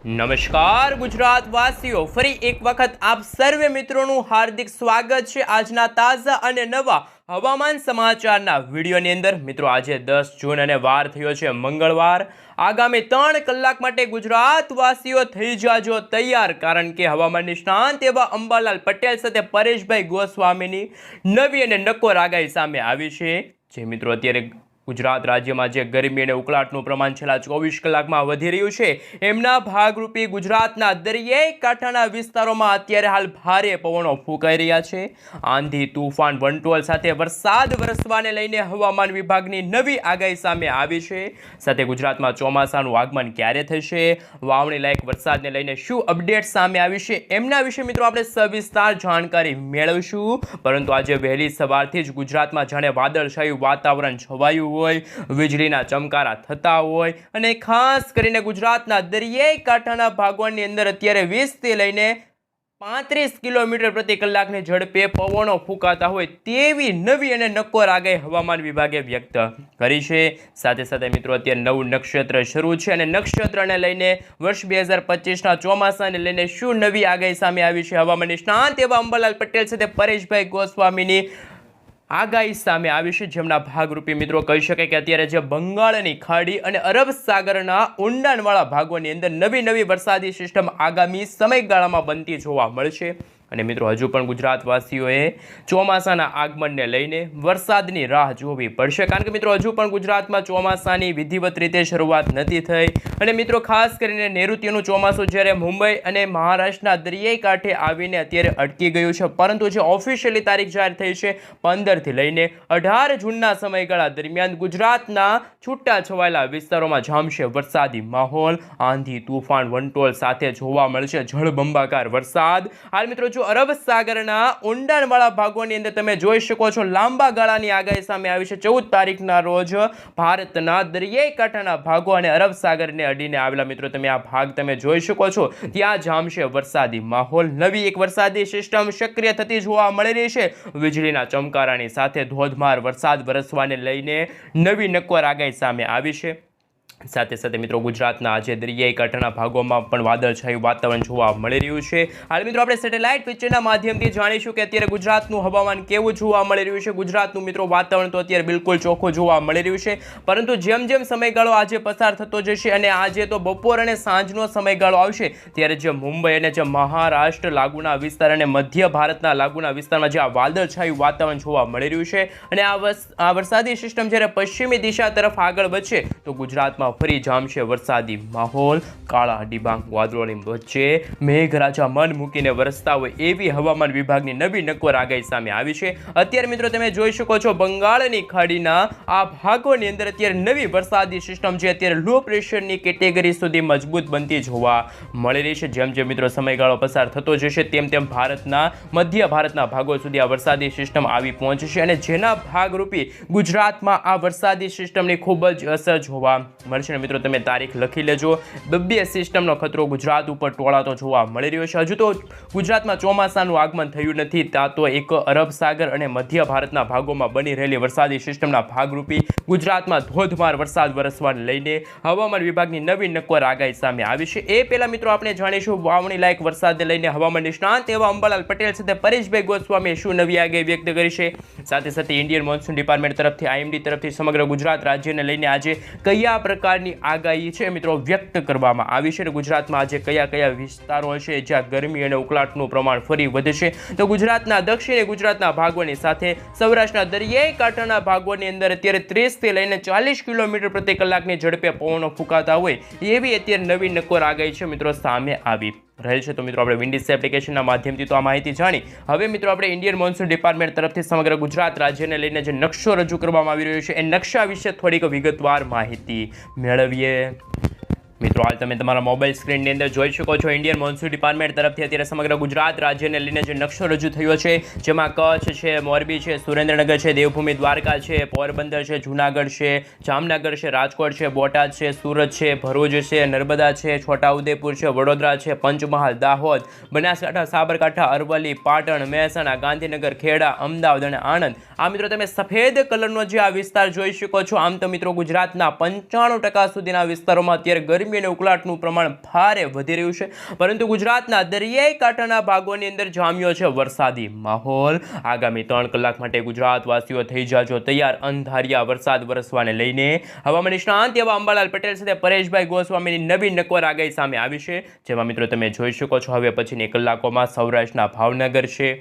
નમસ્કાર ગુજરાત વાસીઓ, ફરી એક વખત આપ સર્વે મિત્રોનું હાર્દિક સ્વાગત છે આજના તાજા અને નવા હવામાન સમાચારના વિડીયોની અંદર। મિત્રો આજે 10 જૂન અને વાર થયો છે મંગળવાર। આગામી 3 કલાક માટે ગુજરાત વાસીઓ થઈ જાજો તૈયાર, કારણ કે હવામાન નિષ્ણાંત એવા અંબાલાલ પટેલ સાથે પરેશભાઈ ગોસ્વામીની નવી અને નક્કોર આગાહી સામે આવી છે। જે મિત્રો અત્યારે ગુજરાત રાજ્યમાં જે ગરમી અને ઉકળાટનું પ્રમાણ છેલ્લા 24 કલાકમાં વધી રહ્યું છે, એમના ભાગરૂપે ગુજરાતના દરિયાઈ કાંઠાના વિસ્તારોમાં અત્યારે હાલ ભારે પવનો ફૂંકાઈ રહ્યા છે। આંધી, તુફાન, વંટોળ સાથે વરસાદ વરસવાને લઈને હવામાન વિભાગની નવી આગાહી સામે આવી છે। સાથે ગુજરાતમાં ચોમાસાનું આગમન ક્યારે થશે, વાવણી લાયક વરસાદને લઈને શું અપડેટ સામે આવી છે, એમના વિશે મિત્રો આપણે સવિસ્તાર જાણકારી મેળવીશું। પરંતુ આજે વહેલી સવારથી જ ગુજરાતમાં જાણે વાદળછાયું વાતાવરણ છવાયું હોય, વીજળીના ચમકારા થતા હોય અને ખાસ કરીને ગુજરાતના દરિયાઈ કાંઠાના ભાગોની અંદર અત્યારે 20 થી લઈને 35 કિલોમીટર પ્રતિ કલાકની ઝડપે પવનો ફૂંકાતા હોય તેવી નવી અને નક્કોર આગાહી હવામાન વિભાગે વ્યક્ત કરી છે। સાથે સાથે મિત્રો અત્યારે નવું નક્ષત્ર શરૂ છે અને નક્ષત્રને લઈને વર્ષ 2025ના ચોમાસાને લઈને શું નવી આગાહી સામે આવી છે, હવામાન નિષ્ણાંત એવા અંબાલાલ પટેલ સાથે પરેશભાઈ ગોસ્વામીની આગાહી સામે આવી છે। જેમના ભાગરૂપે મિત્રો કહી શકાય કે અત્યારે જે બંગાળની ખાડી અને અરબ સાગરના ઊંડાણવાળા ભાગોની અંદર નવી વરસાદી સિસ્ટમ આગામી સમયગાળામાં બનતી જોવા મળશે। અને મિત્રો હજુ પણ ગુજરાતવાસીઓએ ચોમાસાના આગમનને લઈને વરસાદની રાહ જોવી પડશે, કારણ કે મિત્રો હજુ પણ ગુજરાતમાં ચોમાસાની વિધિવત રીતે શરૂઆત નથી થઈ। અને મિત્રો ખાસ કરીને નૈઋત્યનું ચોમાસું જ્યારે મુંબઈ અને મહારાષ્ટ્રના દરિયાઈ કાંઠે આવીને અત્યારે અટકી ગયું છે, પરંતુ જે ઓફિશિયલી તારીખ જાહેર થઈ છે 15 થી લઈને 18 જૂનના સમયગાળા દરમિયાન ગુજરાતના છૂટા છવાયેલા વિસ્તારોમાં જામશે વરસાદી માહોલ। આંધી, તુફાન, વંટોળ સાથે જોવા મળશે જળબંબાકાર વરસાદ। હાલ મિત્રો અરબ સાગરના ઊંડાણવાળા ભાગોની અંદર તમે જોઈ શકો છો લાંબા ગાળાની આગાહી સામે આવી છે। 14 તારીખના રોજ ભારતના દરિયાઈ કાંઠાના ભાગો અને અરબ સાગરને અડીને આવેલા મિત્રો તમે આ ભાગ તમે જોઈ શકો છો, ત્યાં જામશે વરસાદી માહોલ। નવી એક વરસાદી સિસ્ટમ સક્રિય થતી જોવા મળી રહી છે। વીજળીના ચમકારાની સાથે ધોધમાર વરસાદ વરસવાને લઈને નવી નક્કોર આગાહી સામે આવી છે। સાથે સાથે મિત્રો ગુજરાતના આજે દરિયાઈ કાંઠાના ભાગોમાં પણ વાદળછાયું વાતાવરણ જોવા મળી રહ્યું છે। હાલ મિત્રો આપણે સેટેલાઇટ પિક્ચરના માધ્યમથી જાણીશું કે અત્યારે ગુજરાતનું હવામાન કેવું જોવા મળી રહ્યું છે। ગુજરાતનું મિત્રો વાતાવરણ તો અત્યારે બિલકુલ ચોખ્ખું જોવા મળી રહ્યું છે, પરંતુ જેમ જેમ સમયગાળો આજે પસાર થતો જશે અને આજે તો બપોર અને સાંજનો સમયગાળો આવશે, ત્યારે જે મુંબઈ અને જે મહારાષ્ટ્ર લાગુના વિસ્તાર અને મધ્ય ભારતના લાગુના વિસ્તારમાં જે આ વાદળછાયું વાતાવરણ જોવા મળી રહ્યું છે અને આ વરસાદી સિસ્ટમ જ્યારે પશ્ચિમી દિશા તરફ આગળ વધશે તો ગુજરાતમાં ફરી જામશે વરસાદી માહોલ। કાળા ડિબાંગ વાદળોની વચ્ચે મેઘરાજા મન મૂકીને વરસતા હોય એવી હવામાન વિભાગની નવી નક્કોર આગાહી સામે આવી છે। અત્યારે મિત્રો તમે જોઈ શકો છો બંગાળની ખાડીના આ ભાગોની અંદર અત્યારે નવી વરસાદી સિસ્ટમ જે અત્યારે લો પ્રેશરની કેટેગરી સુધી મજબૂત બનતી જોવા મળી રહી છે। જેમ જેમ મિત્રો સમયગાળો પસાર થતો જશે તેમ તેમ ભારતના મધ્ય ભારતના ભાગો સુધી આ વરસાદી સિસ્ટમ આવી પહોંચશે અને જેના ભાગરૂપે ગુજરાતમાં આ વરસાદી સિસ્ટમની ખૂબ જ અસર જોવા મળશે। મિત્રો તમે તારીખ લખી લેજો, બે સિસ્ટમનો ખતરો ગુજરાત ઉપર ટોળાતો જોવા મળી રહ્યો છે। હજુ તો ગુજરાતમાં ચોમાસાનું આગમન થયું નથી, ત્યાં તો એક અરબ સાગર અને મધ્ય ભારતના ભાગોમાં બની રહેલી વરસાદી સિસ્ટમના ભાગરૂપે ગુજરાતમાં ધોધમાર વરસાદ વરસવાને લઈને હવામાન વિભાગની નવી નક્કોર આગાહી સામે આવી છે। એ પહેલા મિત્રો આપણે જાણીશું વાવણી લાયક વરસાદને લઈને હવામાન નિષ્ણાંત એવા અંબાલાલ પટેલ સાથે પરેશભાઈ ગોસ્વામીએ શું નવી આગાહી વ્યક્ત કરી છે। સાથે સાથે ઇન્ડિયન મોન્સૂન ડિપાર્ટમેન્ટ તરફથી IMD તરફથી સમગ્ર ગુજરાત રાજ્યને લઈને આજે કયા પ્રકારની આગાહી છે મિત્રો વ્યક્ત કરવામાં આવી છે। ગુજરાતમાં આજે કયા વિસ્તારો છે જ્યાં ગરમી અને ઉકળાટનું પ્રમાણ ફરી વધશે, તો ગુજરાતના દક્ષિણ ગુજરાતના ભાગોની સાથે સૌરાષ્ટ્રના દરિયાઈ કાંઠાના ભાગોની અંદર અત્યારે 30 થી લઈને 40 કિલોમીટર પ્રતિ કલાકની ઝડપે પવનો ફૂંકાતા હોય એવી અત્યારે નવી નક્કોર આગાહી છે મિત્રો સામે આવી રહેલ છે। તો મિત્રો આપણે વિન્ડીઝ એપ્લિકેશનના માધ્યમથી તો આ માહિતી જાણી, હવે મિત્રો આપણે ઇન્ડિયન મોન્સૂન ડિપાર્ટમેન્ટ તરફથી સમગ્ર ગુજરાત રાજ્યને લઈને જે નકશો રજૂ કરવામાં આવી રહ્યો છે એ નકશા વિશે થોડીક વિગતવાર માહિતી મેળવીએ। મિત્રો હાલ તમે તમારા મોબાઈલ સ્ક્રીનની અંદર જોઈ શકો છો ઇન્ડિયન મોન્સૂન ડિપાર્ટમેન્ટ તરફથી અત્યારે સમગ્ર ગુજરાત રાજ્યને લઈને જે નકશો રજૂ થયો છે, જેમાં કચ્છ છે, મોરબી છે, સુરેન્દ્રનગર છે, દેવભૂમિ દ્વારકા છે, પોરબંદર છે, જૂનાગઢ છે, જામનગર છે, રાજકોટ છે, બોટાદ છે, સુરત છે, ભરૂચ છે, નર્મદા છે, છોટાઉદેપુર છે, વડોદરા છે, પંચમહાલ, દાહોદ, બનાસકાંઠા, સાબરકાંઠા, અરવલ્લી, પાટણ, મહેસાણા, ગાંધીનગર, ખેડા, અમદાવાદ અને આણંદ આ મિત્રો તમે સફેદ કલરનો જે આ વિસ્તાર જોઈ શકો છો. આમ તો મિત્રો ગુજરાતના 95% સુધીના વિસ્તારોમાં અત્યારે ગરમી અને ઉકળાટનું પ્રમાણ ભારે વધી રહ્યું છે, પરંતુ ગુજરાતના દરિયાઈ કાંઠાના ભાગોની અંદર જામ્યો છે વરસાદી માહોલ. આગામી 3 કલાક માટે ગુજરાતવાસીઓ થઈ જાજો તૈયાર. અંધારિયા વરસાદ વરસવાને લઈને હવામાન નિષ્ણાંત એવા અંબાલાલ પટેલ સાથે પરેશભાઈ ગોસ્વામીની નવી નક્કોર આગાહી સામે આવી છે, જેમાં મિત્રો તમે જોઈ શકો છો હવે પછીની કલાકોમાં સૌરાષ્ટ્રના ભાવનગર છે,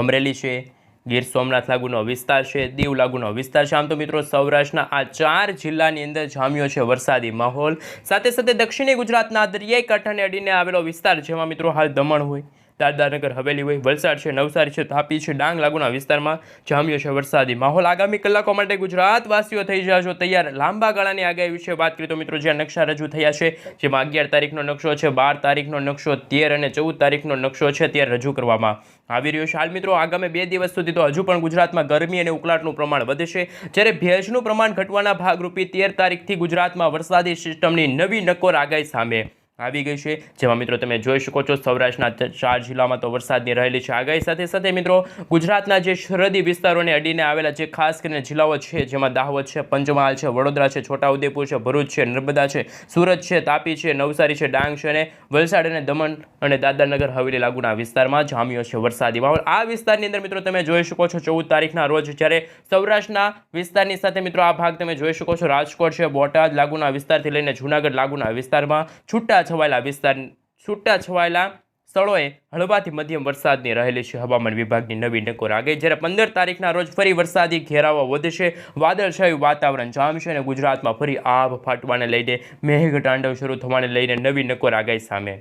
અમરેલી છે, ગીર સોમનાથ લાગુનો વિસ્તાર છે, દીવ લાગુનો વિસ્તાર છે. આમ તો મિત્રો સૌરાષ્ટ્રના આ 4 જિલ્લાની અંદર જામ્યો છે વરસાદી માહોલ. સાથે સાથે દક્ષિણી ગુજરાતના દરિયાઈ કાંઠાને અડીને આવેલો વિસ્તાર, જેમાં મિત્રો હાલ દમણ હોય, દાદરાનગર હવેલી હોય, વલસાડ છે, નવસારી છે, તાપી છે, ડાંગ લાગુના વિસ્તારમાં જામ્યો છે વરસાદી માહોલ. આગામી કલાકો માટે ગુજરાતવાસીઓ થઈ જાજો તૈયાર. લાંબા ગાળાની આગાહી વિશે વાત કરીએ તો મિત્રો જે નકશા રજૂ થયા છે, જેમાં 11 તારીખનો નકશો છે, 12 તારીખનો નકશો, 13 અને 14 તારીખનો નકશો છે, ત્યારે રજૂ કરવામાં આવી રહ્યો છે. હાલ મિત્રો આગામી 2 દિવસ સુધી તો હજુ પણ ગુજરાતમાં ગરમી અને ઉકળાટનું પ્રમાણ વધશે, જ્યારે ભેજનું પ્રમાણ ઘટવાના ભાગરૂપે 13 તારીખથી ગુજરાતમાં વરસાદી સિસ્ટમની નવી નક્કોર આગાહી સામે આવી ગઈ છે, જેમાં મિત્રો તમે જોઈ શકો છો સૌરાષ્ટ્રના 4 જિલ્લામાં તો વરસાદની રહેલી છે આગાહી. સાથે સાથે મિત્રો ગુજરાતના જે સરહદી વિસ્તારોને અડીને આવેલા જે ખાસ કરીને જિલ્લાઓ છે, જેમાં દાહોદ છે, પંચમહાલ છે, વડોદરા છે, છોટાઉદેપુર છે, ભરૂચ છે, નર્મદા છે, સુરત છે, તાપી છે, નવસારી છે, ડાંગ છે અને વલસાડ અને દમણ અને દાદરાનગર હવેલી લાગુના વિસ્તારમાં જામ્યો છે વરસાદી માહોલ. આ વિસ્તારની અંદર મિત્રો તમે જોઈ શકો છો 14 તારીખના રોજ, જ્યારે સૌરાષ્ટ્રના વિસ્તારની સાથે મિત્રો આ ભાગ તમે જોઈ શકો છો રાજકોટ છે, બોટાદ લાગુના વિસ્તારથી લઈને જૂનાગઢ લાગુના વિસ્તારમાં છૂટાછવાયેલા સ્થળોએ હળવાથી મધ્યમ વરસાદની રહેલી છે હવામાન વિભાગની નવી નક્કોર આગાહી. જ્યારે 15 તારીખના રોજ ફરી વરસાદી ઘેરાવો વધશે, વાદળછાયું વાતાવરણ જામશે અને ગુજરાતમાં ફરી આભ ફાટવાને લઈને મેઘતાંડવ શરૂ થવાને લઈને નવી નક્કોર આગાહી સામે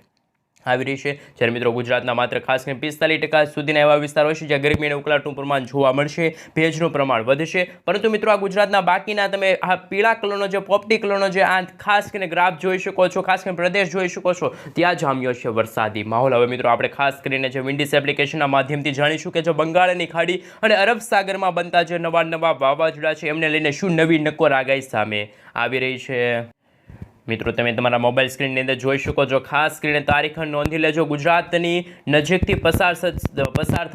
આવી રહી છે. જ્યારે મિત્રો ગુજરાતના માત્ર ખાસ કરીને 45% સુધીના એવા વિસ્તારો છે જ્યાં ગરમી અને ઉકળાટનું પ્રમાણ જોવા મળશે, ભેજનું પ્રમાણ વધશે. પરંતુ મિત્રો આ ગુજરાતના બાકીના તમે આ પીળા કલરનો જે પોપટી કલરનો જે આ ખાસ કરીને ગ્રાફ જોઈ શકો છો, ખાસ કરીને પ્રદેશ જોઈ શકો છો, ત્યાં જામ્યો છે વરસાદી માહોલ. હવે મિત્રો આપણે ખાસ કરીને જે વિન્ડીસ એપ્લિકેશનના માધ્યમથી જાણીશું કે જો બંગાળની ખાડી અને અરબ સાગરમાં બનતા જે નવા વાવાઝોડા છે એમને લઈને શું નવી નક્કોર આગાહી સામે આવી રહી છે. મિત્રો તમે તમારા મોબાઈલ સ્ક્રીનની અંદર જોઈ શકો છો. ખાસ કરીને તારીખ નોંધી લેજો. ગુજરાતની નજીકથી પસાર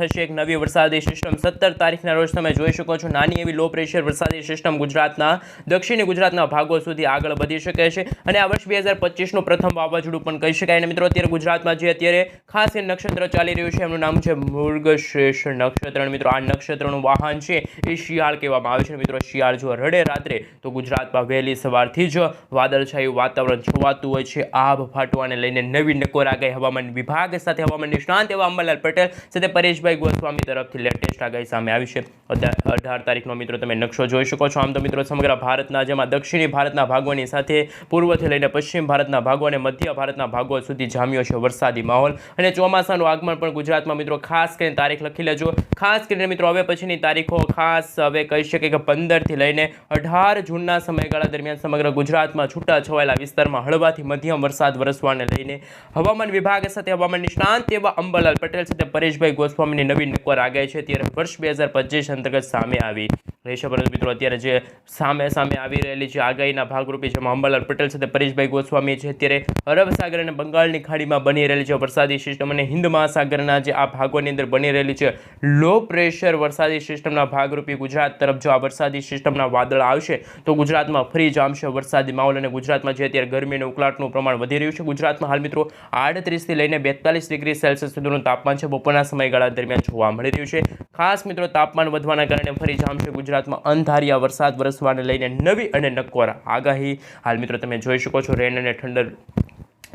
થશે એક નવી વરસાદી સિસ્ટમ. 17 તારીખના રોજ તમે જોઈ શકો છો નાની એવી લો પ્રેશર વરસાદી સિસ્ટમ ગુજરાતના દક્ષિણી ગુજરાતના ભાગો સુધી આગળ વધી શકે છે અને આ વર્ષ 2025નું પ્રથમ વાવાઝોડું પણ કહી શકાય. અને મિત્રો અત્યારે ગુજરાતમાં જે અત્યારે ખાસ નક્ષત્ર ચાલી રહ્યું છે એમનું નામ છે મૃગશીર્ષ નક્ષત્ર. મિત્રો આ નક્ષત્રનું વાહન છે એ શિયાળ કહેવામાં આવે છે. મિત્રો શિયાળ જો રડે રાત્રે તો ગુજરાતમાં વહેલી સવારથી જ વાદળછાયું વાતાવરણ છવાતું હોય છે. આભ ફાટવાને લઈને નવી નક્કોર આગાહી હવામાન વિભાગ સાથે હવામાન નિષ્ણાંત એવા અંબાલાલ પટેલ સાથે પરેશભાઈ ગોસ્વામી તરફથી લેટેસ્ટ આગાહી સામે આવી છે. 18 તારીખનો મિત્રો તમે નકશો જોઈ શકો છો. આમ તો મિત્રો સમગ્ર ભારતના જેમાં દક્ષિણી ભારતના ભાગોની સાથે પૂર્વથી લઈને પશ્ચિમ ભારતના ભાગો અને મધ્ય ભારતના ભાગો સુધી જામ્યો છે વરસાદી માહોલ. અને ચોમાસાનું આગમન પણ ગુજરાતમાં મિત્રો ખાસ કરીને તારીખ લખી લેજો. ખાસ કરીને મિત્રો હવે પછીની તારીખો ખાસ હવે કહી શકે કે 15 થી લઈને 18 જૂનના સમયગાળા દરમિયાન સમગ્ર ગુજરાતમાં છૂટાછવાયેલા વિસ્તારમાં હળવાથી મધ્યમ વરસાદ વરસવાને લઈને હવામાન વિભાગ સાથે હવામાન નિષ્ણાંત એવા અંબાલાલ પટેલ સાથે પરેશભાઈ ગોસ્વામીની નવી નક્કોર આગાહી છે ત્યારે વર્ષ 2025 અંતર્ગત સામે આવી રહેશે. પરંતુ મિત્રો અત્યારે જે સામે આવી રહેલી છે આગાહીના ભાગરૂપે જેમાં અંબાલાલ પટેલ સાથે પરેશભાઈ ગોસ્વામી છે ત્યારે અરબ સાગર અને બંગાળની ખાડીમાં બની રહેલી છે વરસાદી સિસ્ટમ અને હિન્દ મહાસાગરના જે આ ભાગોની અંદર બની રહેલી છે લો પ્રેશર વરસાદી સિસ્ટમના ભાગરૂપે ગુજરાત તરફ જો આ વરસાદી સિસ્ટમના વાદળ આવશે તો ગુજરાતમાં ફરી જામશે વરસાદી માહોલ. અને ગુજરાતમાં જે અત્યારે ગરમી અને ઉકળાટનું પ્રમાણ વધી રહ્યું છે, ગુજરાતમાં હાલ મિત્રો 38 થી લઈને 42 ડિગ્રી સેલ્સિયસ સુધીનું તાપમાન છે બપોરના સમયગાળા દરમિયાન જોવા મળી રહ્યું છે. ખાસ મિત્રો તાપમાન વધવાના કારણે ફરી જામશે ગુજરાતમાં અંધારિયા વરસાદ વરસવાને લઈને નવી અને નક્કોર આગાહી. હાલ મિત્રો તમે જોઈ શકો છો રેન અને ઠંડર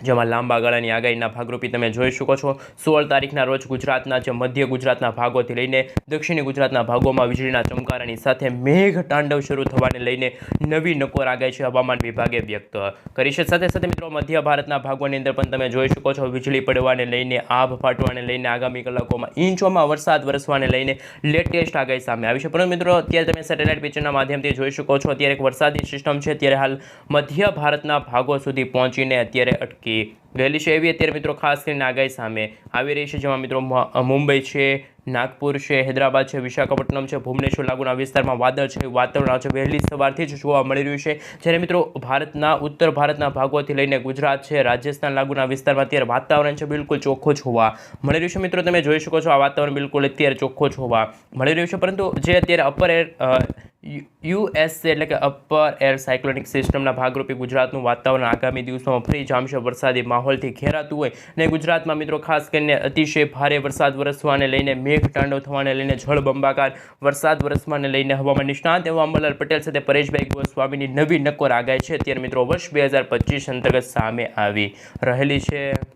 જેમાં લાંબા ગાળાની આગાહીના ભાગરૂપે તમે જોઈ શકો છો 16 તારીખના રોજ ગુજરાતના જે મધ્ય ગુજરાતના ભાગોથી લઈને દક્ષિણી ગુજરાતના ભાગોમાં વીજળીના ચમકારાની સાથે મેઘ તાંડવ શરૂ થવાને લઈને નવી નક્કોર આગાહી છે હવામાન વિભાગે વ્યક્ત કરી છે. સાથે સાથે મિત્રો મધ્ય ભારતના ભાગોની અંદર પણ તમે જોઈ શકો છો વીજળી પડવાને લઈને આભ ફાટવાને લઈને આગામી કલાકોમાં ઇંચોમાં વરસાદ વરસવાને લઈને લેટેસ્ટ આગાહી સામે આવી છે. પરંતુ મિત્રો અત્યારે તમે સેટેલાઇટ પિક્ચરના માધ્યમથી જોઈ શકો છો અત્યારે એક વરસાદી સિસ્ટમ છે અત્યારે હાલ મધ્ય ભારતના ભાગો સુધી પહોંચીને અત્યારે અટકી આંકી ગયેલી છે એવી અત્યારે મિત્રો ખાસ કરીને આગાહી સામે આવી રહી છે, જેમાં મિત્રો મુંબઈ છે, નાગપુર છે, હૈદરાબાદ છે, વિશાખાપટ્ટનમ છે, ભુવનેશ્વર લાગુના વિસ્તારમાં વાદળ છે, વાતાવરણ આજે વહેલી સવારથી જ જોવા મળી રહ્યું છે. જ્યારે મિત્રો ઉત્તર ભારતના ભાગોથી લઈને ગુજરાત છે, રાજસ્થાન લાગુના વિસ્તારમાં અત્યારે વાતાવરણ છે બિલકુલ ચોખ્ખું જોવા મળી રહ્યું છે. મિત્રો તમે જોઈ શકો છો આ વાતાવરણ બિલકુલ અત્યારે ચોખ્ખું જોવા મળી રહ્યું છે, પરંતુ જે અત્યારે અપર એર યુએસએ એટલે કે અપર એર સાયક્લોનિક સિસ્ટમના ભાગરૂપે ગુજરાતનું વાતાવરણ આગામી દિવસોમાં ફરી જામશે વરસાદી માહોલથી ઘેરાતું હોય અને ગુજરાતમાં મિત્રો ખાસ કરીને અતિશય ભારે વરસાદ વરસવાને લઈને મેઘતાંડવ થવાને લઈને જળબંબાકાર વરસાદ વરસવાને લઈને હવામાન નિષ્ણાત એવા અંબાલાલ પટેલ સાથે પરેશભાઈ ગોસ્વામીની નવી નક્કોર આગાહી છે અત્યારે મિત્રો વર્ષ 2025 અંતર્ગત સામે આવી રહેલી છે.